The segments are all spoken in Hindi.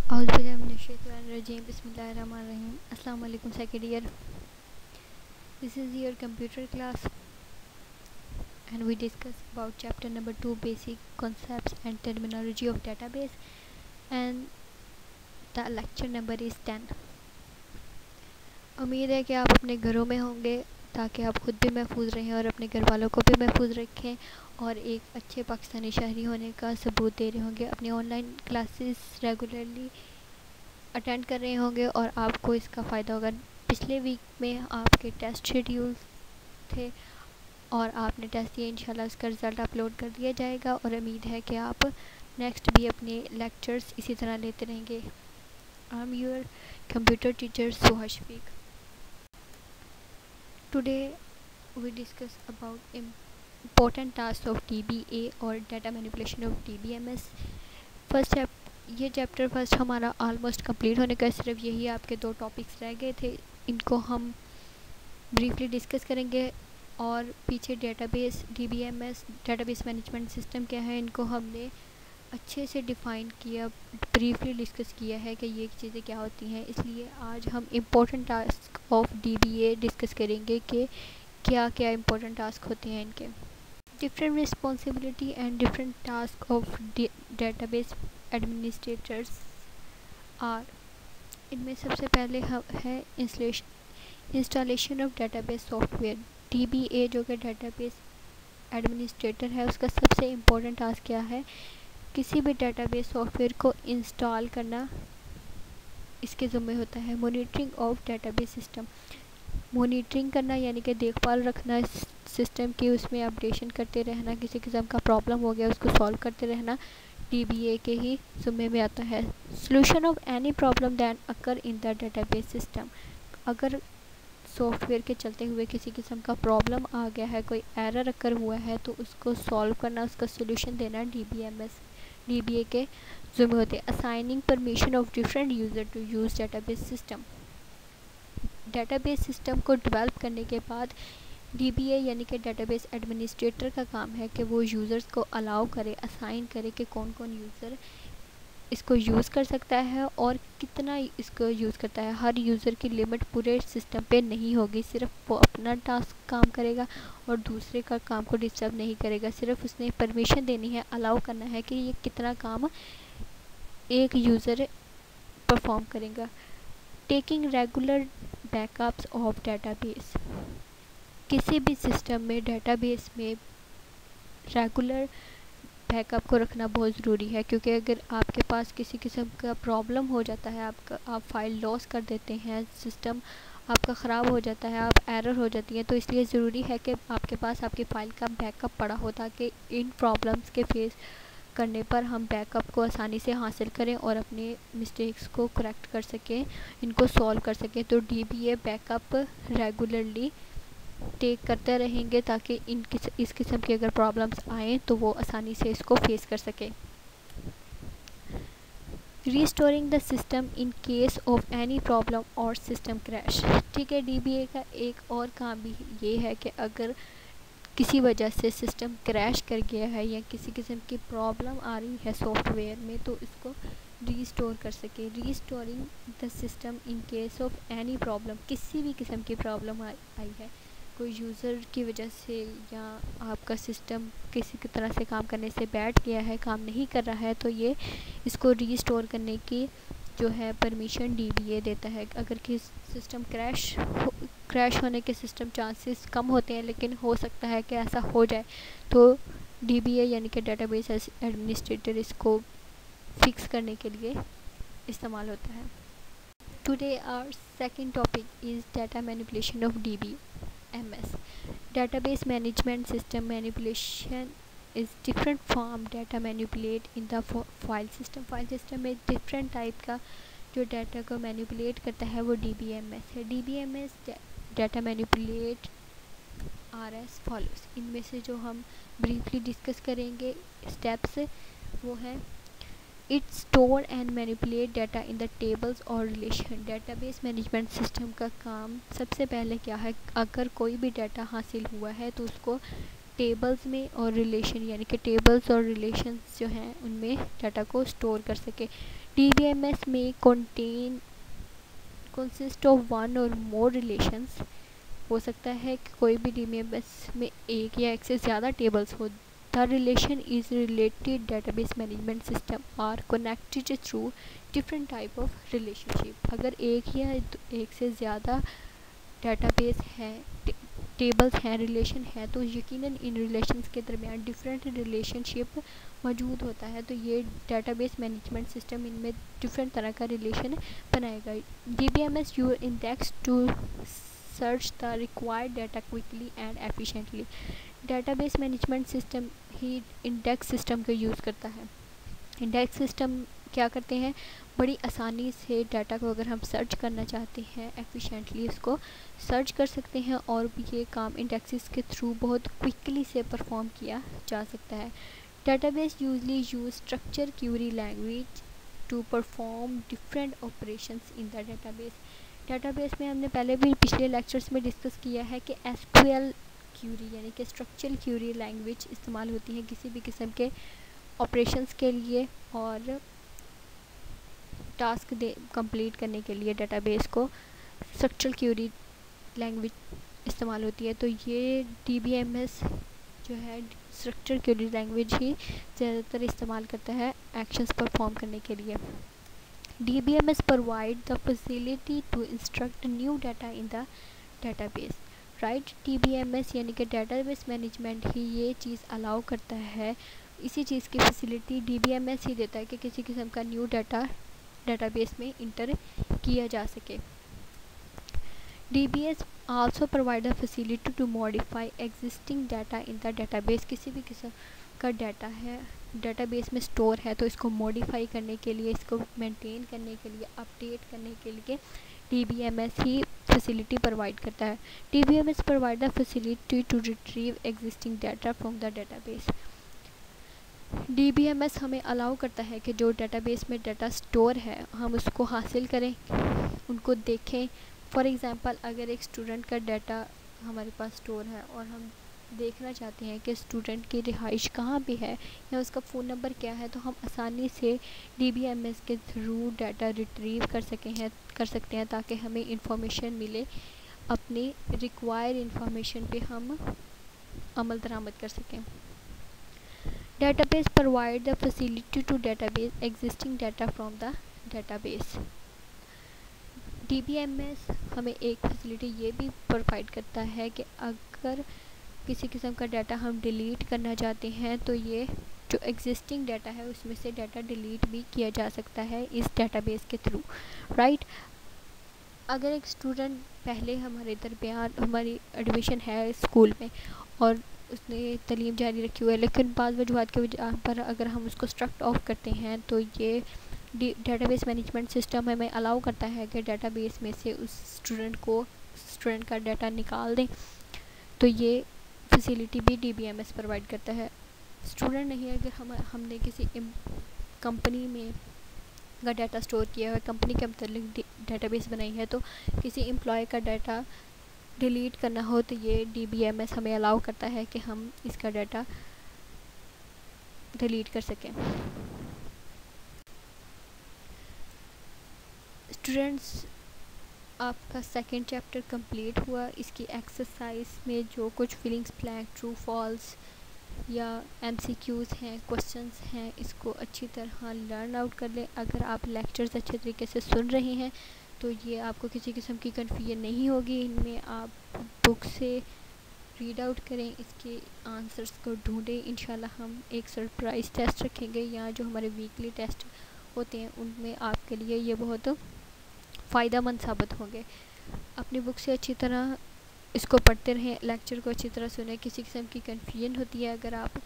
Auzubillahiminash-shaytanir-rajim. Bismillahir-rahmanir-rahim. Assalamu alaikum second year. This is your computer class and we discuss about chapter number 2, basic concepts and terminology of database, and the lecture number is 10. उम्मीद है कि आप अपने घरों में होंगे ताकि आप खुद भी महफूज रहें और अपने घर वालों को भी महफूज रखें और एक अच्छे पाकिस्तानी शहरी होने का सबूत दे रहे होंगे। अपनी ऑनलाइन क्लासेस रेगुलरली अटेंड कर रहे होंगे और आपको इसका फ़ायदा होगा। पिछले वीक में आपके टेस्ट शेड्यूल थे और आपने टेस्ट दिए, इंशाल्लाह उसका रिज़ल्ट अपलोड कर दिया जाएगा और उम्मीद है कि आप नेक्स्ट भी अपने लेक्चर्स इसी तरह लेते रहेंगे। I am your computer teacher Suha Shafiq. Today we discuss about important tasks of DBA और data manipulation of DBMS। ये चैप्टर फर्स्ट हमारा ऑलमोस्ट कंप्लीट होने का, सिर्फ यही आपके 2 टॉपिक्स रह गए थे, इनको हम ब्रीफली डिस्कस करेंगे। और पीछे database DBMS database management system क्या है, इनको हमने अच्छे से डिफ़ाइन किया, ब्रीफली डिस्कस किया है कि ये चीज़ें क्या होती हैं। इसलिए आज हम important task of DBA discuss करेंगे कि क्या क्या इम्पोर्टेंट टास्क होते हैं इनके। Different responsibility and different task of database administrators are. इनमें सबसे पहले है installation of database software. DBA जो कि डेटाबेस एडमिनिस्ट्रेटर है, उसका सबसे इम्पोर्टेंट टास्क क्या है, किसी भी डेटाबेस सॉफ्टवेयर को इंस्टॉल करना इसके ज़िम्मे होता है। Monitoring of database system, monitoring करना यानी कि देखभाल रखना सिस्टम की, उसमें अपडेशन करते रहना, किसी किस्म का प्रॉब्लम हो गया उसको सॉल्व करते रहना DBA के ही ज़िम्मे में आता है। Solution of any problem that occur in the database system, अगर सॉफ्टवेयर के चलते हुए किसी किस्म का प्रॉब्लम आ गया है, कोई एरर अकर हुआ है, तो उसको सॉल्व करना, उसका सोल्यूशन देना DBA के ज़िम्मे होते हैं। Assigning permission of different user to use database system, database system को डेवलप करने के बाद DBA यानी कि डेटाबेस एडमिनिस्ट्रेटर का काम है कि वो यूज़र्स को अलाउ करे, असाइन करे कि कौन कौन यूज़र इसको यूज़ कर सकता है और कितना इसको यूज़ करता है। हर यूज़र की लिमिट पूरे सिस्टम पे नहीं होगी, सिर्फ वो अपना टास्क काम करेगा और दूसरे का काम को डिस्टर्ब नहीं करेगा। सिर्फ उसने परमिशन देनी है, अलाउ करना है कि ये कितना काम एक यूज़र परफॉर्म करेगा। Taking regular backups of database, किसी भी सिस्टम में डेटाबेस में रेगुलर बैकअप को रखना बहुत ज़रूरी है, क्योंकि अगर आपके पास किसी किस्म का प्रॉब्लम हो जाता है, आप फाइल लॉस कर देते हैं, सिस्टम आपका ख़राब हो जाता है, आप एरर हो जाती है, तो इसलिए ज़रूरी है कि आपके पास आपकी फ़ाइल का बैकअप पड़ा हो ताकि इन प्रॉब्लम्स के फेस करने पर हम बैकअप को आसानी से हासिल करें और अपने मिस्टेक्स को करेक्ट कर सकें, इनको सॉल्व कर सकें। तो DBA बैकअप रेगुलरली टेक करते रहेंगे ताकि इस किस्म की अगर प्रॉब्लम्स आएँ तो वो आसानी से इसको फेस कर सके। Restoring the system in case of any problem और सिस्टम क्रैश, ठीक है। DBA का एक और काम भी ये है कि अगर किसी वजह से सिस्टम क्रैश कर गया है या किसी किस्म की प्रॉब्लम आ रही है सॉफ्टवेयर में, तो इसको रीस्टोर कर सके। Restoring the system in case of any problem, किसी भी किस्म की प्रॉब्लम आई है, कोई यूज़र की वजह से या आपका सिस्टम किसी की तरह से काम करने से बैठ गया है, काम नहीं कर रहा है, तो ये इसको रीस्टोर करने की जो है परमिशन DBA देता है। अगर कि सिस्टम क्रैश होने के सिस्टम चांसेस कम होते हैं, लेकिन हो सकता है कि ऐसा हो जाए, तो DBA यानी कि डेटाबेस एडमिनिस्ट्रेटर इसको फिक्स करने के लिए इस्तेमाल होता है। Today our second topic is data manipulation of DBMS। database management system manipulation is different from data manipulate in the file system में different type का जो डाटा को मैनिपुलेट करता है वो DBMS है। DBMS data manipulate R S follows, इनमें से जो हम ब्रीफली डिस्कस करेंगे स्टेप्स वो हैं। It store and manipulate data in the tables और रिलेशन, डेटाबेस मैनेजमेंट सिस्टम का काम सबसे पहले क्या है, अगर कोई भी डाटा हासिल हुआ है तो उसको टेबल्स में और रिलेशन यानी कि टेबल्स और रिलेशंस जो हैं उनमें डाटा को स्टोर कर सके। DBMS में consist of one or more relations। हो सकता है कि कोई भी DBMS में एक या एक से ज़्यादा टेबल्स हो। The relation is related database management system are connected through different type of relationship. अगर एक या एक से ज़्यादा डेटाबेस है, टेबल्स हैं, रिलेशन है, तो यकीनन इन रिलेशंस के दरमियान डिफरेंट रिलेशनशिप मौजूद होता है। तो ये डेटाबेस मैनेजमेंट सिस्टम इनमें डिफरेंट तरह का रिलेशन बनाएगा। DBMS use index to search the required data quickly and efficiently. Database management system ही इंडेक्स सिस्टम का यूज़ करता है। इंडेक्स सिस्टम क्या करते हैं, बड़ी आसानी से डाटा को अगर हम सर्च करना चाहते हैं एफिशिएंटली उसको सर्च कर सकते हैं, और भी ये काम इंडेक्सेस के थ्रू बहुत क्विकली से परफॉर्म किया जा सकता है। Database usually use structure query language to perform different operations in the database. Database में हमने पहले भी पिछले लेक्चर्स में डिस्कस किया है कि SQL क्यूरी यानी कि स्ट्रक्चर क्यूरी लैंग्वेज इस्तेमाल होती है किसी भी किस्म के ऑपरेशंस के लिए और टास्क कंप्लीट करने के लिए डेटाबेस को स्ट्रक्चरल क्यूरी लैंग्वेज इस्तेमाल होती है। तो ये DBMS जो है स्ट्रक्चर क्यूरी लैंग्वेज ही ज़्यादातर इस्तेमाल करता है एक्शंस परफॉर्म करने के लिए। DBMS provide the facility to instruct new data in the database. Right, DBMS यानी कि डेटाबेस मैनेजमेंट ही ये चीज़ अलाउ करता है, इसी चीज़ की फैसिलिटी DBMS ही देता है कि किसी किस्म का न्यू डाटा डेटाबेस में इंटर किया जा सके। DBS also provide the facility to modify existing data in the database. किसी भी किस्म का डाटा है डेटाबेस में स्टोर है तो इसको मॉडिफाई करने के लिए, इसको मेंटेन करने के लिए, अपडेट करने के लिए DBMS ही फैसिलिटी प्रोवाइड करता है। DBMS provide the facility to retrieve existing data from the database. DBMS हमें अलाउ करता है कि जो डेटाबेस में डाटा स्टोर है हम उसको हासिल करें, उनको देखें। फॉर एग्ज़ाम्पल, अगर एक स्टूडेंट का डाटा हमारे पास स्टोर है और हम देखना चाहते हैं कि स्टूडेंट की रिहाइश कहाँ पे है या उसका फ़ोन नंबर क्या है, तो हम आसानी से DBMS के थ्रू डाटा रिट्रीव कर सकते हैं ताकि हमें इंफॉर्मेशन मिले, अपनी रिक्वायर्ड इंफॉर्मेशन पे हम अमल दरामद कर सकें। Database provide the facility to database existing data from the database। DBMS हमें एक फैसिलिटी ये भी प्रोवाइड करता है कि अगर किसी किस्म का डाटा हम डिलीट करना चाहते हैं तो ये जो एग्जिस्टिंग डाटा है उसमें से डाटा डिलीट भी किया जा सकता है इस डाटाबेस के थ्रू। राइट, अगर एक स्टूडेंट पहले हमारे दरमियान हमारी एडमिशन है स्कूल में और उसने तालीम जारी रखी हुई है, लेकिन बाद वजूहात के वजह पर अगर हम उसको स्ट्रक्ट ऑफ करते हैं तो ये डेटाबेस मैनेजमेंट सिस्टम हमें अलाउ करता है कि डेटाबेस में से उस स्टूडेंट का डाटा निकाल दें। तो ये फैसिलिटी भी DBMS प्रोवाइड करता है। स्टूडेंट नहीं, अगर हमने किसी कंपनी में का डाटा स्टोर किया है, कंपनी के मतलब डेटाबेस बनाई है, तो किसी एम्प्लॉय का डाटा डिलीट करना हो तो ये DBMS हमें अलाउ करता है कि हम इसका डाटा डिलीट कर सकें। स्टूडेंट्स, आपका सेकंड चैप्टर कंप्लीट हुआ। इसकी एक्सरसाइज में जो कुछ फिलिंग्स ब्लैंक, ट्रू फॉल्स या MCQs हैं, क्वेश्चंस हैं, इसको अच्छी तरह लर्न आउट कर लें। अगर आप लेक्चर्स अच्छे तरीके से सुन रहे हैं तो ये आपको किसी किस्म की कन्फ्यूजन नहीं होगी। इनमें आप बुक से रीड आउट करें, इसके आंसर्स को ढूंढें। इंशाल्लाह हम एक सरप्राइज़ टेस्ट रखेंगे या जो हमारे वीकली टेस्ट होते हैं उनमें आपके लिए ये बहुत फ़ायदेमंद साबित होंगे। अपनी बुक से अच्छी तरह इसको पढ़ते रहें, लेक्चर को अच्छी तरह सुने। किसी किस्म की कन्फ्यूजन होती है अगर आप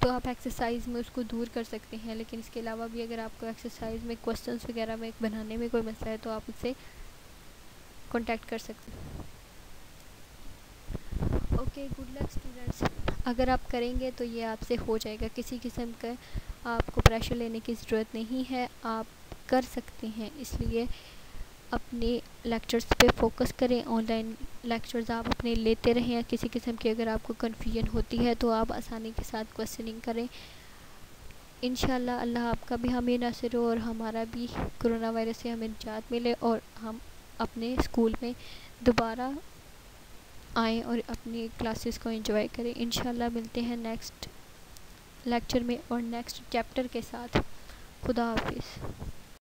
तो आप एक्सरसाइज में उसको दूर कर सकते हैं, लेकिन इसके अलावा भी अगर आपको एक्सरसाइज में क्वेश्चंस वगैरह में बनाने में कोई मसला है तो आप उससे कांटेक्ट कर सकते हैं। Okay, good luck students. अगर आप करेंगे तो ये आपसे हो जाएगा, किसी किस्म का आपको प्रेशर लेने की ज़रूरत नहीं है, आप कर सकते हैं। इसलिए अपने लेक्चर्स पे फोकस करें, ऑनलाइन लेक्चर्स आप अपने लेते रहें। किसी किस्म की अगर आपको कन्फ्यूजन होती है तो आप आसानी के साथ क्वेश्चनिंग करें। इंशाल्लाह अल्लाह आपका भी हामी नासिर हो और हमारा भी कोरोना वायरस से हमें निजात मिले और हम अपने स्कूल में दोबारा आएँ और अपनी क्लासेस को एंजॉय करें। इंशाल्लाह मिलते हैं नेक्स्ट लेक्चर में और नेक्स्ट चैप्टर के साथ। खुदा हाफिज़।